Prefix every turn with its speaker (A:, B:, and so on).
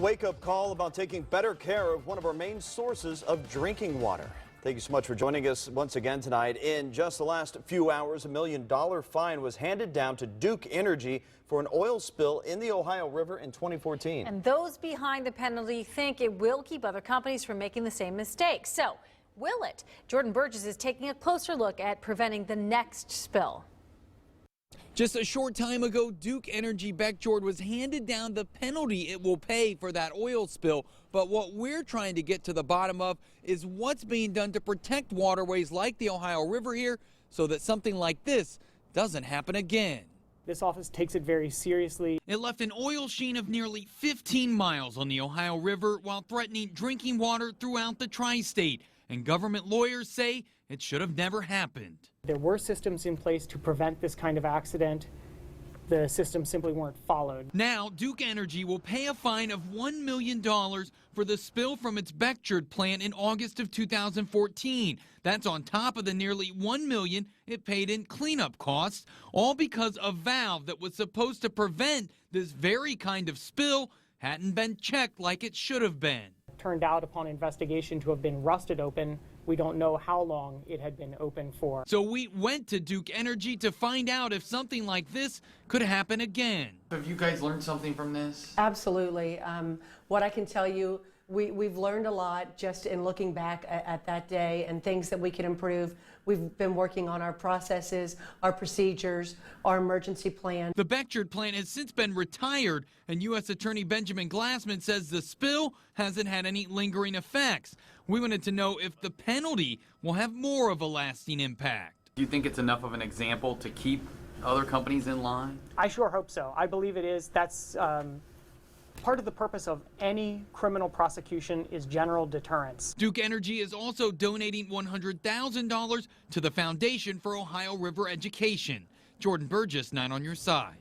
A: wake-up call about taking better care of one of our main sources of drinking water. Thank you so much for joining us once again tonight. In just the last few hours, $1 million fine was handed down to Duke Energy for an oil spill in the Ohio River in 2014.
B: And those behind the penalty think it will keep other companies from making the same mistakes. So, will it? Jordan Burgess is taking a closer look at preventing the next spill.
C: Just a short time ago, Duke Energy Beckjord was handed down the penalty it will pay for that oil spill. But what we're trying to get to the bottom of is what's being done to protect waterways like the Ohio River here so that something like this doesn't happen again.
D: This office takes it very seriously.
C: It left an oil sheen of nearly 15 miles on the Ohio River while threatening drinking water throughout the Tri-State. And government lawyers say it should have never happened.
D: There were systems in place to prevent this kind of accident. The systems simply weren't followed.
C: Now, Duke Energy will pay a fine of $1 million for the spill from its Beckjord plant in August of 2014. That's on top of the nearly $1 million it paid in cleanup costs, all because a valve that was supposed to prevent this very kind of spill hadn't been checked like it should have been.
D: It turned out upon investigation to have been rusted open. We don't know how long it had been open for.
C: So we went to Duke Energy to find out if something like this could happen again. Have you guys learned something from this?
E: Absolutely. What I can tell you, we've learned a lot just in looking back at that day and things that we can improve. We've been working on our processes, our procedures, our emergency plan.
C: The Beckjord plant has since been retired, and U.S. Attorney Benjamin Glassman says the spill hasn't had any lingering effects. We wanted to know if the penalty will have more of a lasting impact.
F: Do you think it's enough of an example to keep other companies in line?
D: I sure hope so. I believe it is. That's part of the purpose of any criminal prosecution is general deterrence.
C: Duke Energy is also donating $100,000 to the Foundation for Ohio River Education. Jordan Burgess, 9 on your side.